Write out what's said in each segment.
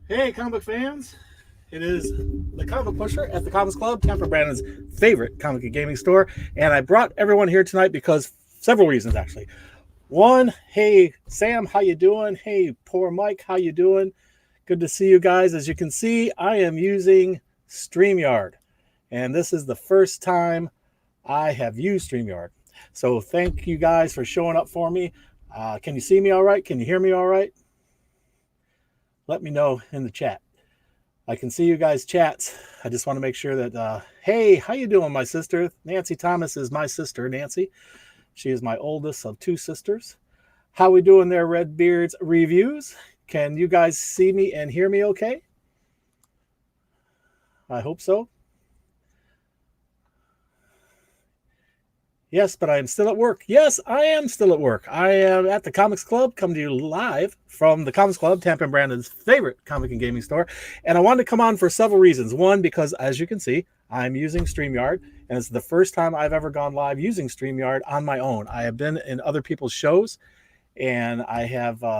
Hey, comic book fans! It is the Comic Pusher at the Comics Club, Tampa Brandon's favorite comic and gaming store, and I brought everyone here tonight because several reasons actually. One, hey Sam, how you doing? Hey, poor Mike, how you doing? Good to see you guys. As you can see, I am using StreamYard, and this is the first time I have used StreamYard. So thank you guys for showing up for me. Can you see me all right? Can you hear me all right? Let me know in the chat. I can see you guys chats. I just want to make sure that hey, how you doing, my sister? Nancy Thomas is my sister, Nancy. She is my oldest of two sisters. How we doing there, Redbeards reviews? Can you guys see me and hear me okay? I hope so. Yes, but I am still at work. Yes, I am still at work. I am at the Comics Club, coming to you live from the Comics Club, Tampa and Brandon's favorite comic and gaming store. And I wanted to come on for several reasons. One, because as you can see, I'm using StreamYard, and it's the first time I've ever gone live using StreamYard on my own. I have been in other people's shows, and I've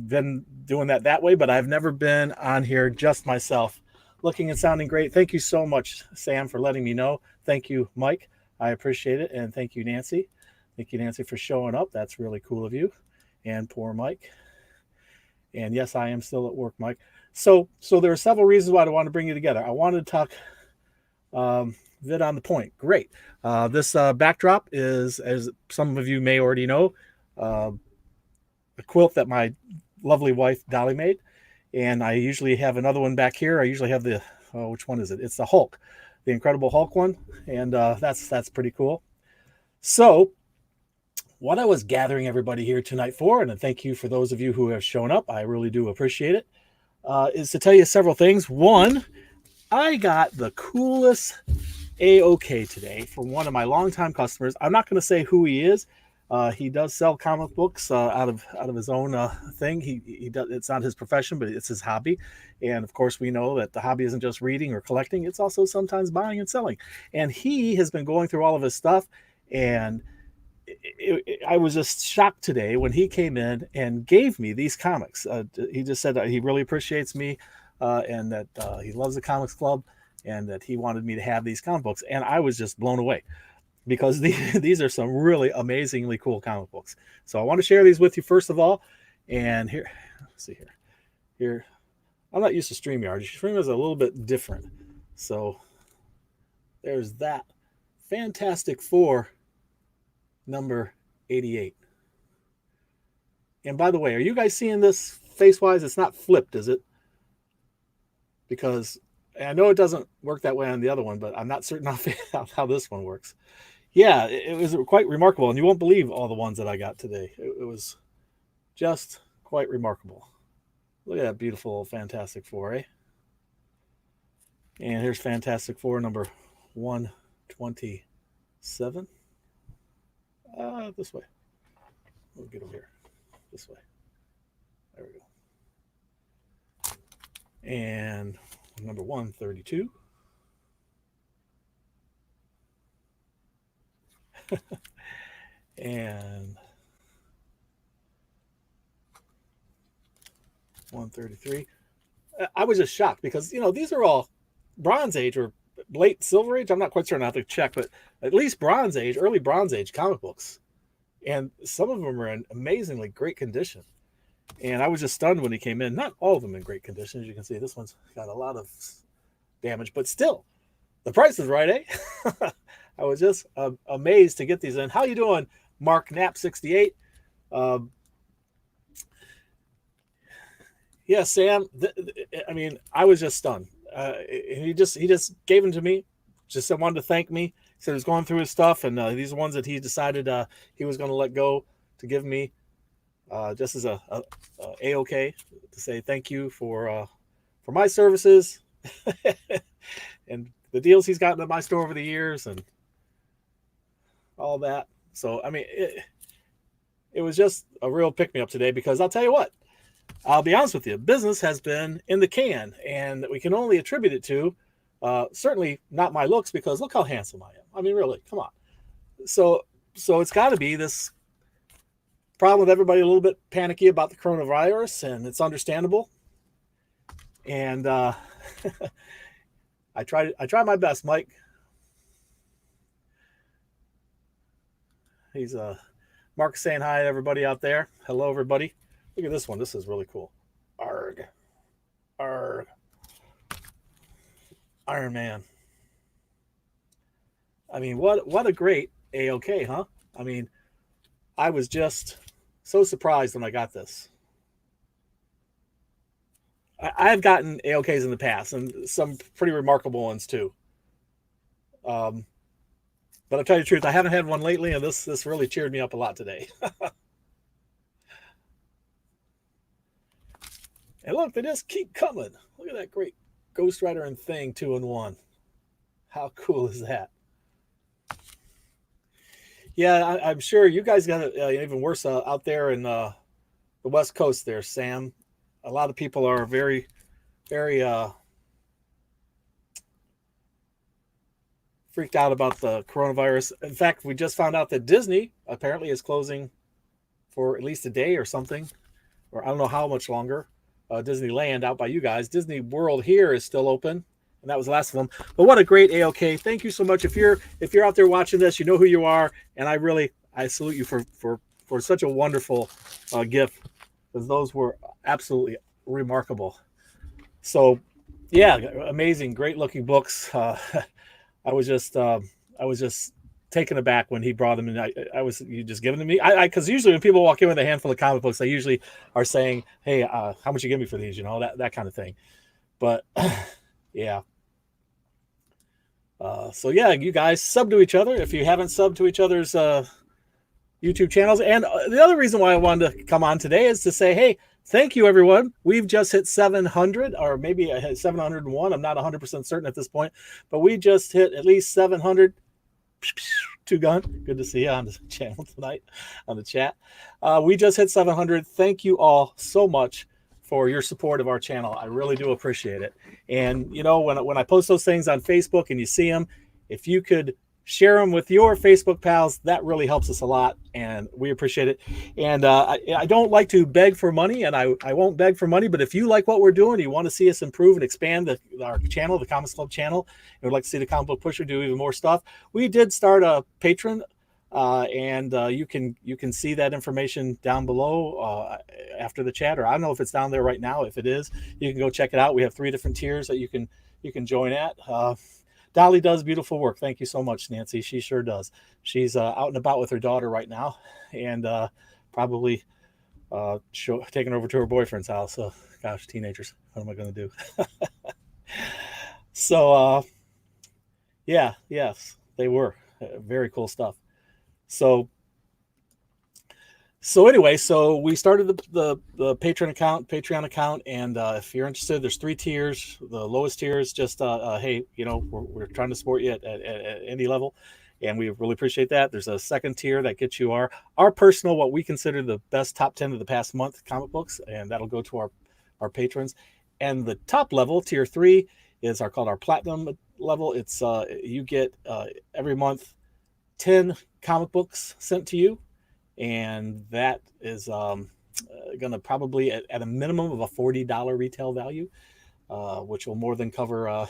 been doing that way, but I've never been on here just myself. Looking and sounding great. Thank you so much, Sam, for letting me know. Thank you, Mike. I appreciate it. And thank you, Nancy. Thank you, Nancy, for showing up. That's really cool of you. And poor Mike. And yes, I am still at work, Mike. So there are several reasons why I want to bring you together. I wanted to talk vid on the point. Great. This backdrop is, as some of you may already know, a quilt that my lovely wife Dolly made. And I usually have another one back here. I usually have the which one is it? It's the Hulk, the Incredible Hulk one, and that's pretty cool. So, what I was gathering everybody here tonight for, and thank you for those of you who have shown up, I really do appreciate it, is to tell you several things. One, I got the coolest AOK today from one of my longtime customers. I'm not going to say who he is. He does sell comic books out of his own thing. He does. It's not his profession, but it's his hobby. And of course, we know that the hobby isn't just reading or collecting; it's also sometimes buying and selling. And he has been going through all of his stuff, and I was just shocked today when he came in and gave me these comics. He just said that he really appreciates me, and that he loves the comics club, and that he wanted me to have these comic books. And I was just blown away because these are some really amazingly cool comic books. So I want to share these with you first of all. And here, let's see here. I'm not used to StreamYard. StreamYard is a little bit different. So there's that. Fantastic Four number 88. And by the way, are you guys seeing this face-wise? It's not flipped, is it? Because I know it doesn't work that way on the other one, but I'm not certain how this one works. Yeah, it was quite remarkable, and you won't believe all the ones that I got today. It was just quite remarkable. Look at that beautiful Fantastic Four, eh? And here's Fantastic Four number 127. This way. We'll get over here. This way. There we go. And number 132. And 133. I was just shocked because, these are all Bronze Age or late Silver Age. I'm not quite certain. I have to check, but at least Bronze Age, early Bronze Age comic books. And some of them are in amazingly great condition. And I was just stunned when he came in. Not all of them in great condition. As you can see, this one's got a lot of damage, but still, the price is right, eh? I was just amazed to get these in. How you doing, Mark Knapp 68? Yeah, Sam. I mean, I was just stunned. He just gave them to me. Just wanted to thank me. He said he was going through his stuff, and these are ones that he decided he was going to let go to give me, just as a AOK to say thank you for my services and the deals he's gotten at my store over the years and all that. So I mean, it was just a real pick me up today because I'll tell you what. I'll be honest with you, business has been in the can, and we can only attribute it to certainly not my looks because look how handsome I am. I mean, really, come on. So it's got to be this problem with everybody a little bit panicky about the coronavirus, and it's understandable. And I tried my best, Mike. He's Mark saying hi to everybody out there. Hello, everybody. Look at this one. This is really cool. Arg, arg, Iron Man. I mean, what a great AOK, huh? I mean, I was just so surprised when I got this. I've gotten AOKs in the past, and some pretty remarkable ones too. Um, but I'll tell you the truth, I haven't had one lately, and this really cheered me up a lot today. And look, they just keep coming. Look at that great Ghost Rider and Thing 2-in-1. How cool is that? Yeah, I'm sure you guys got it even worse out there in the West Coast there, Sam. A lot of people are very, very freaked out about the coronavirus. In fact, we just found out that Disney apparently is closing for at least a day or something, or I don't know how much longer. Disneyland out by you guys. Disney World here is still open, and that was the last of them. But what a great AOK! Thank you so much. If you're out there watching this, you know who you are, and I salute you for such a wonderful gift, because those were absolutely remarkable. So, yeah, amazing, great looking books. I was just taken aback when he brought them in. I was you just giving them to me. Because usually when people walk in with a handful of comic books, they usually are saying, "Hey, how much you give me for these?" You know, that kind of thing. But yeah. So yeah, you guys sub to each other if you haven't subbed to each other's YouTube channels. And the other reason why I wanted to come on today is to say, hey, thank you, everyone. We've just hit 700, or maybe I hit 701. I'm not 100% certain at this point, but we just hit at least 700. Two Gun, good to see you on the channel tonight, on the chat. We just hit 700. Thank you all so much for your support of our channel. I really do appreciate it. And you know, when I post those things on Facebook and you see them, if you could share them with your Facebook pals, that really helps us a lot, and we appreciate it. And I don't like to beg for money, and I won't beg for money, but if you like what we're doing, you want to see us improve and expand our channel, the Comics Club channel, and would like to see the Comic Book Pusher do even more stuff, we did start a Patreon, and you can see that information down below after the chat, or I don't know if it's down there right now. If it is, you can go check it out. We have 3 different tiers that you can join at. Dolly does beautiful work. Thank you so much, Nancy. She sure does. She's out and about with her daughter right now, and probably taking over to her boyfriend's house. So, gosh, teenagers, what am I going to do? So, yeah, yes, they were very cool stuff. So anyway, so we started the Patreon account, and if you're interested, there's 3 tiers. The lowest tier is just hey, you know, we're trying to support you at any level, and we really appreciate that. There's a second tier that gets you our personal, what we consider the best top 10 of the past month comic books, and that'll go to our patrons. And the top level, tier 3, is called our platinum level. It's you get every month 10 comic books sent to you, and that is going to probably at a minimum of a $40 retail value, which will more than cover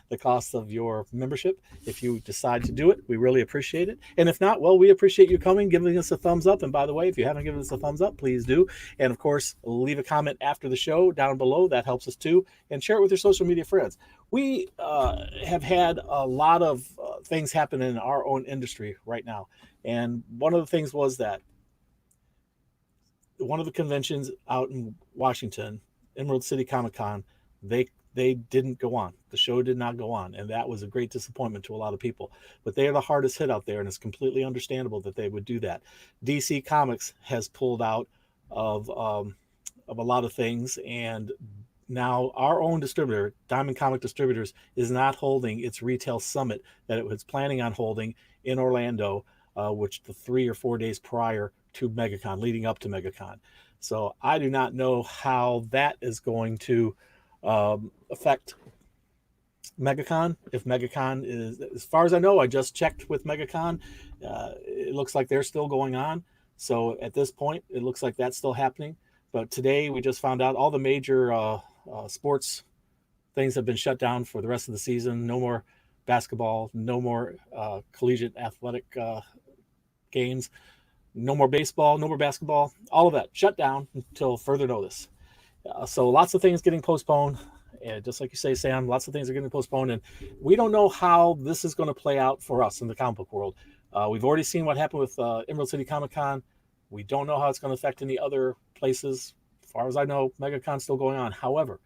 the cost of your membership. If you decide to do it, we really appreciate it. And if not, well, we appreciate you coming, giving us a thumbs up. And by the way, if you haven't given us a thumbs up, please do. And of course, leave a comment after the show down below. That helps us too. And share it with your social media friends. We have had a lot of things happen in our own industry right now. And one of the things was that one of the conventions out in Washington, Emerald City Comic Con, they didn't go on. The show did not go on, and that was a great disappointment to a lot of people. But they are the hardest hit out there, and it's completely understandable that they would do that. DC Comics has pulled out of a lot of things, and now our own distributor, Diamond Comic Distributors, is not holding its retail summit that it was planning on holding in Orlando, which the 3 or 4 days prior to MegaCon, leading up to MegaCon. So I do not know how that is going to affect MegaCon. If MegaCon is, as far as I know, I just checked with MegaCon. It looks like they're still going on. So at this point, it looks like that's still happening. But today we just found out all the major sports things have been shut down for the rest of the season. No more basketball, no more collegiate athletic games, no more baseball, no more basketball. All of that shut down until further notice. So lots of things getting postponed. And just like you say, Sam, lots of things are getting postponed. And we don't know how this is going to play out for us in the comic book world. We've already seen what happened with Emerald City Comic Con. We don't know how it's going to affect any other places. As far as I know, MegaCon's still going on. However,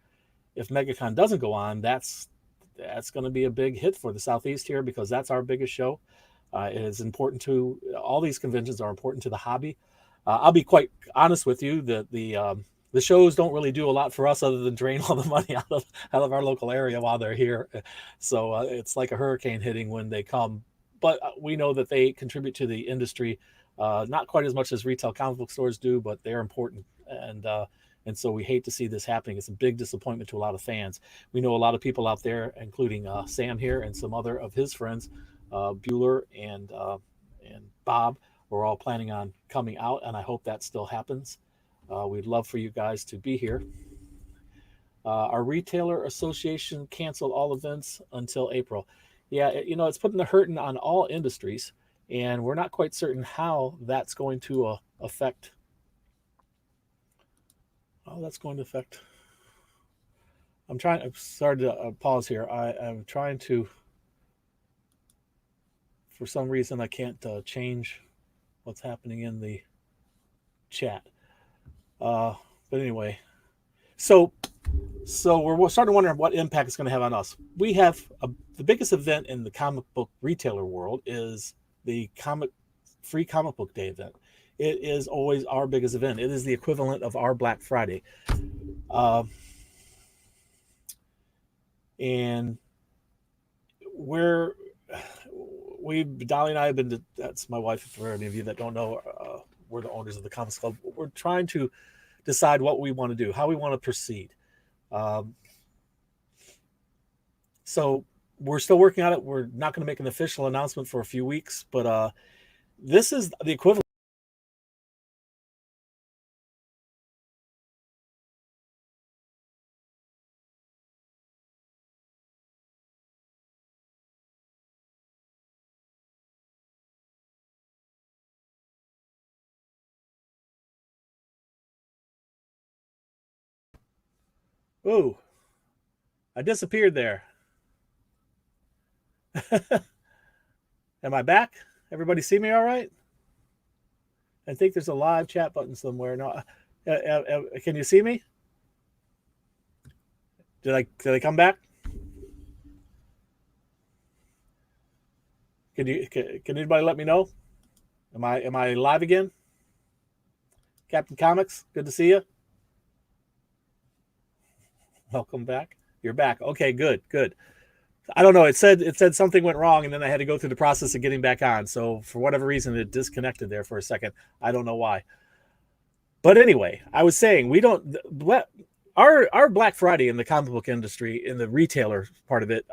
if MegaCon doesn't go on, that's going to be a big hit for the Southeast here, because that's our biggest show. It is important to all these conventions are important to the hobby. I'll be quite honest with you that the shows don't really do a lot for us other than drain all the money out of our local area while they're here. So it's like a hurricane hitting when they come. But we know that they contribute to the industry, not quite as much as retail comic book stores do, but they're important. And so we hate to see this happening. It's a big disappointment to a lot of fans. We know a lot of people out there, including Sam here and some other of his friends, Bueller and Bob, we're all planning on coming out, and I hope that still happens. We'd love for you guys to be here. Our retailer association canceled all events until April. Yeah, it's putting the hurting on all industries, and we're not quite certain how that's going to affect. Oh, that's going to affect. I'm sorry to pause here. I'm trying to. For some reason, I can't change what's happening in the chat. But anyway, so we're starting to wonder what impact it's going to have on us. We have the biggest event in the comic book retailer world is the free comic book day event. It is always our biggest event. It is the equivalent of our Black Friday. And Dolly and I have been that's my wife, for any of you that don't know, we're the owners of the Comics Club. We're trying to decide what we want to do, how we want to proceed. So we're still working on it. We're not going to make an official announcement for a few weeks, but this is the equivalent. Ooh, I disappeared there. Am I back? Everybody see me all right? I think there's a live chat button somewhere. No, can you see me? Did I come back? Can anybody let me know? Am I live again? Captain Comics, good to see you. Welcome back. You're back. Okay, good. I don't know. It said something went wrong, and then I had to go through the process of getting back on. So for whatever reason, it disconnected there for a second. I don't know why. But anyway, I was saying our Black Friday in the comic book industry, in the retailer part of it,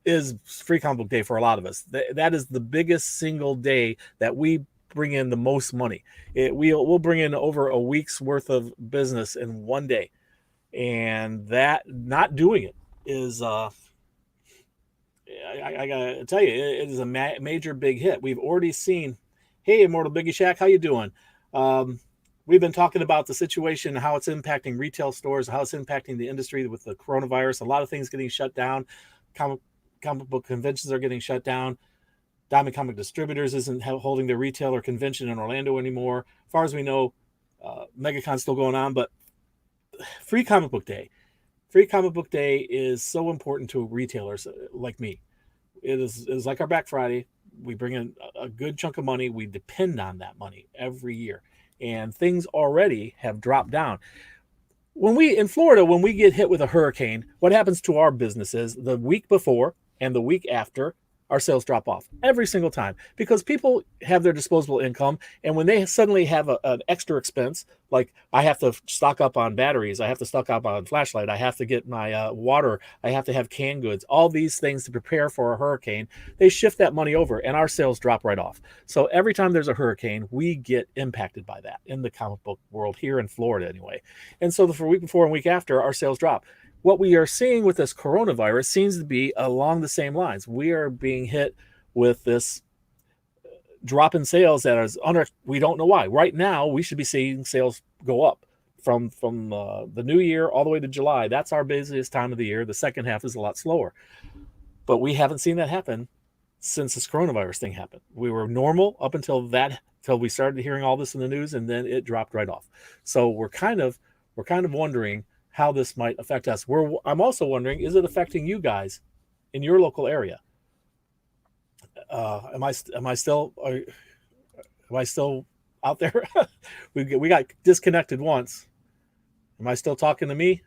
is free comic book day for a lot of us. That is the biggest single day that we bring in the most money. We'll bring in over a week's worth of business in one day. And that not doing it is I gotta tell you, it is a major big hit. We've already seen, hey, Immortal Biggie Shack, how you doing? We've been talking about the situation, how it's impacting retail stores, how it's impacting the industry with the coronavirus. A lot of things getting shut down. Comic book conventions are getting shut down. Diamond Comic Distributors isn't holding their retailer convention in Orlando anymore. As far as we know, MegaCon's still going on, but Free Comic Book Day is so important to retailers like me. It is like our Black Friday. We bring in a good chunk of money. We depend on that money every year, and things already have dropped down. In Florida, when we get hit with a hurricane, what happens to our businesses the week before and the week after? Our sales drop off every single time, because people have their disposable income, and when they suddenly have an extra expense, like I have to stock up on batteries, I have to stock up on flashlight, I have to get my water, I have to have canned goods, all these things to prepare for a hurricane, they shift that money over and our sales drop right off. So every time there's a hurricane, we get impacted by that in the comic book world here in Florida anyway. And so for week before and week after, our sales drop. what we are seeing with this coronavirus seems to be along the same lines. We are being hit with this drop in sales that is we don't know why. Right now, we should be seeing sales go up from the new year all the way to July. That's our busiest time of the year. The second half is a lot slower, but we haven't seen that happen since this coronavirus thing happened. We were normal up until we started hearing all this in the news, and then it dropped right off. So we're kind of wondering how this might affect us. I'm also wondering, is it affecting you guys in your local area? Am I still out there? we got disconnected once. Am I still talking to me?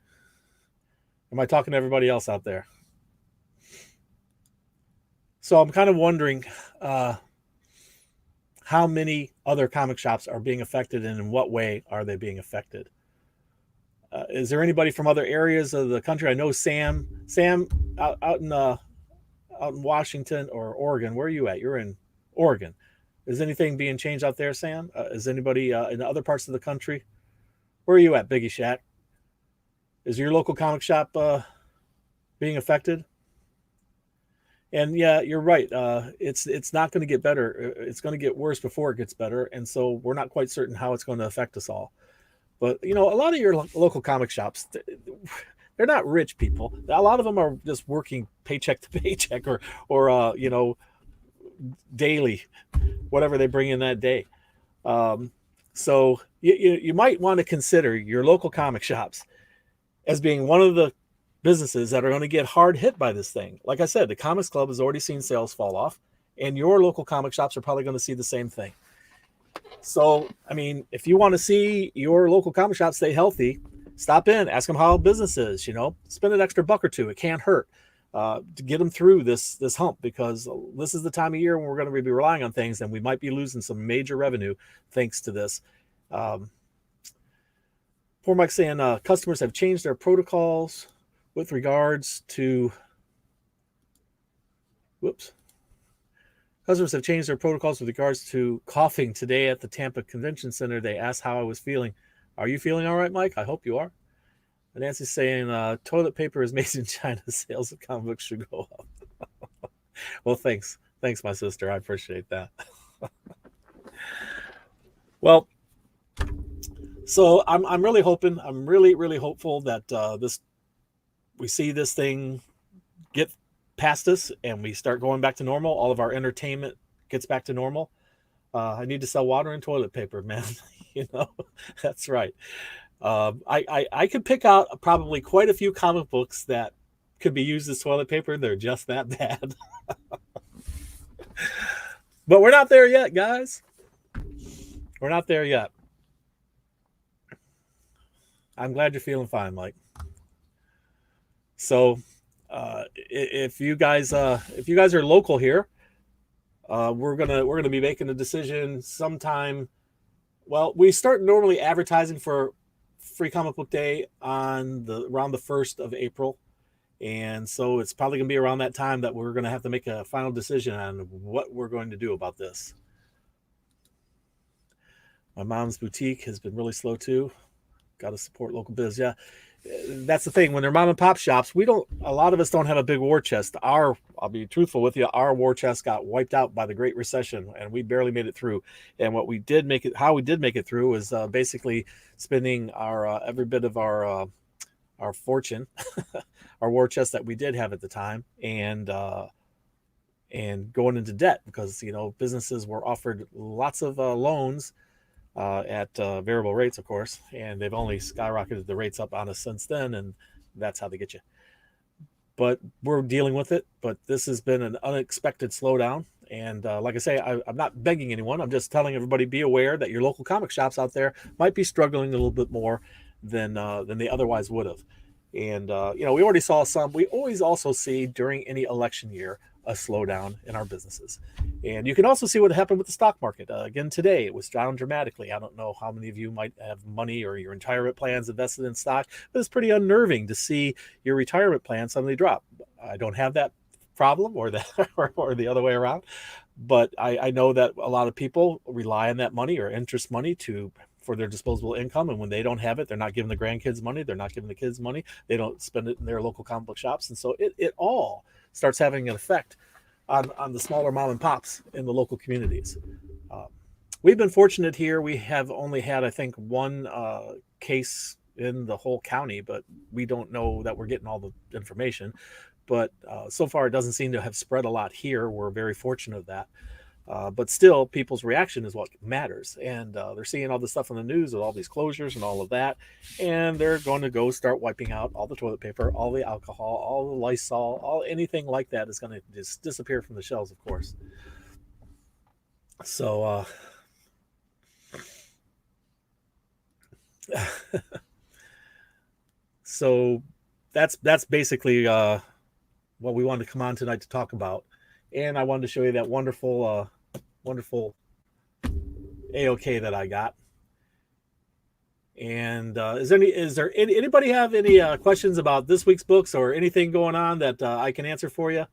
Am I talking to everybody else out there? So I'm kind of wondering how many other comic shops are being affected, and in what way are they being affected? Is there anybody from other areas of the country? I know Sam out in Washington or Oregon. Where are you at? You're in Oregon. Is anything being changed out there, Sam? Is anybody in other parts of the country? Where are you at, Biggie Shack? Is your local comic shop being affected? And yeah, you're right. It's not going to get better. It's going to get worse before it gets better. And so we're not quite certain how it's going to affect us all. But, a lot of your local comic shops, they're not rich people. A lot of them are just working paycheck to paycheck or daily, whatever they bring in that day. So you might want to consider your local comic shops as being one of the businesses that are going to get hard hit by this thing. Like I said, the Comics Club has already seen sales fall off, and your local comic shops are probably going to see the same thing. So, I mean, if you want to see your local comic shop stay healthy, stop in, ask them how business is, spend an extra buck or two. It can't hurt to get them through this hump, because this is the time of year when we're going to be relying on things, and we might be losing some major revenue thanks to this. Poor Mike saying customers have changed their protocols with regards to Customers have changed their protocols with regards to coughing. Today at the Tampa Convention Center, they asked how I was feeling. Are you feeling all right, Mike? I hope you are. And Nancy's saying toilet paper is made in China. Sales of comic books should go up. Well, thanks. Thanks, my sister. I appreciate that. Well, so I'm really hoping, I'm really hopeful that we see this thing get past us and we start going back to normal. All of our entertainment gets back to normal. I need to sell water and toilet paper, man. That's right. I could pick out probably quite a few comic books that could be used as toilet paper. They're just that bad. But we're not there yet, guys. We're not there yet. I'm glad you're feeling fine, Mike. So if you guys are local here, we're gonna be making a decision sometime. Well, we start normally advertising for Free Comic Book Day around the 1st of April. And so it's probably going to be around that time that we're going to have to make a final decision on what we're going to do about this. My mom's boutique has been really slow too. Got to support local biz. Yeah, that's the thing. When they're mom and pop shops, a lot of us don't have a big war chest. I'll be truthful with you, our war chest got wiped out by the Great Recession and we barely made it through. And how we did make it through is basically spending every bit of our fortune, our war chest that we did have at the time, and going into debt because, businesses were offered lots of loans at variable rates, of course, and they've only skyrocketed the rates up on us since then, and that's how they get you. But we're dealing with it, but this has been an unexpected slowdown. And like I say, I'm not begging anyone. I'm just telling everybody, be aware that your local comic shops out there might be struggling a little bit more than they otherwise would have. And, we already saw some. We always also see during any election year a slowdown in our businesses. And you can also see what happened with the stock market. Again, today it was down dramatically. I don't know how many of you might have money or your retirement plans invested in stock, but it's pretty unnerving to see your retirement plan suddenly drop. I don't have that problem or the other way around. But I know that a lot of people rely on that money or interest money to for their disposable income. And when they don't have it, they're not giving the grandkids money. They're not giving the kids money. They don't spend it in their local comic book shops. And so it all starts having an effect on the smaller mom and pops in the local communities. We've been fortunate here. We have only had, I think, one case in the whole county, but we don't know that we're getting all the information. But so far, it doesn't seem to have spread a lot here. We're very fortunate of that. But still, people's reaction is what matters. And they're seeing all this stuff on the news with all these closures and all of that. And they're going to go start wiping out all the toilet paper, all the alcohol, all the Lysol, anything like that is going to just disappear from the shelves, of course. So, so that's basically what we wanted to come on tonight to talk about. And I wanted to show you that wonderful AOK that I got. And is there anybody have any questions about this week's books or anything going on that I can answer for you?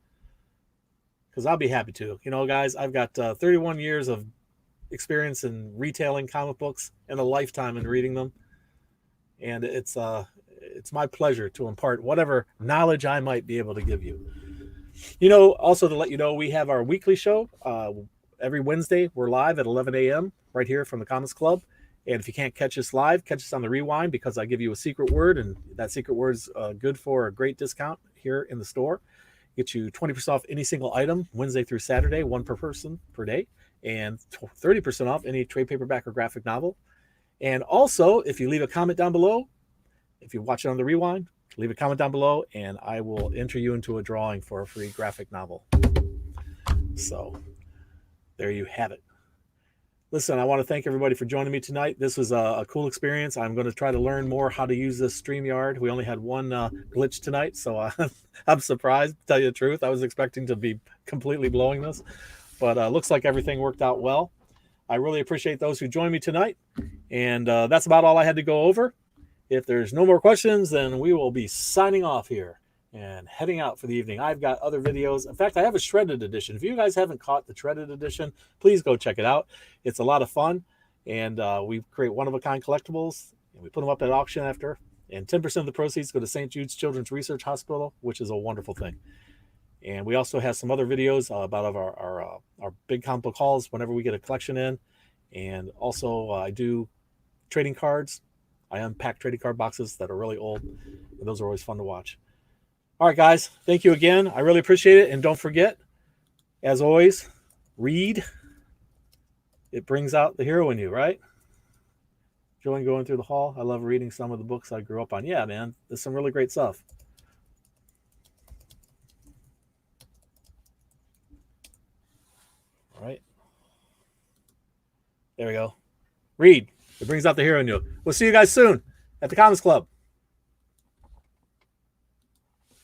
Because I'll be happy to. You know, guys, I've got 31 years of experience in retailing comic books and a lifetime in reading them. And it's my pleasure to impart whatever knowledge I might be able to give you. You know, also to let you know, we have our weekly show. Every Wednesday, we're live at 11 a.m. right here from the Comics Club. And if you can't catch us live, catch us on the rewind, because I give you a secret word, and that secret word is good for a great discount here in the store. Get you 20% off any single item, Wednesday through Saturday, one per person per day, and 30% off any trade paperback or graphic novel. And also, if you leave a comment down below, if you watch it on the rewind, leave a comment down below, and I will enter you into a drawing for a free graphic novel. So there you have it. Listen, I want to thank everybody for joining me tonight. This was a cool experience. I'm going to try to learn more how to use this StreamYard. We only had one glitch tonight, so I'm surprised, to tell you the truth. I was expecting to be completely blowing this, but looks like everything worked out well. I really appreciate those who joined me tonight, and that's about all I had to go over. If there's no more questions, then we will be signing off here and heading out for the evening. I've got other videos. In fact, I have a shredded edition. If you guys haven't caught the shredded edition, please go check it out. It's a lot of fun, and we create one-of-a-kind collectibles, and we put them up at auction after, and 10% of the proceeds go to St. Jude's Children's Research Hospital, which is a wonderful thing. And we also have some other videos about our big comic book hauls whenever we get a collection in. And also I do trading cards. I unpack trading card boxes that are really old, and those are always fun to watch. All right, guys, thank you again. I really appreciate it. And don't forget, as always, read. It brings out the hero in you, right? Enjoying going through the hall. I love reading some of the books I grew up on. Yeah, man, there's some really great stuff. All right. There we go. Read. It brings out the hero in you. We'll see you guys soon at the Comics Club.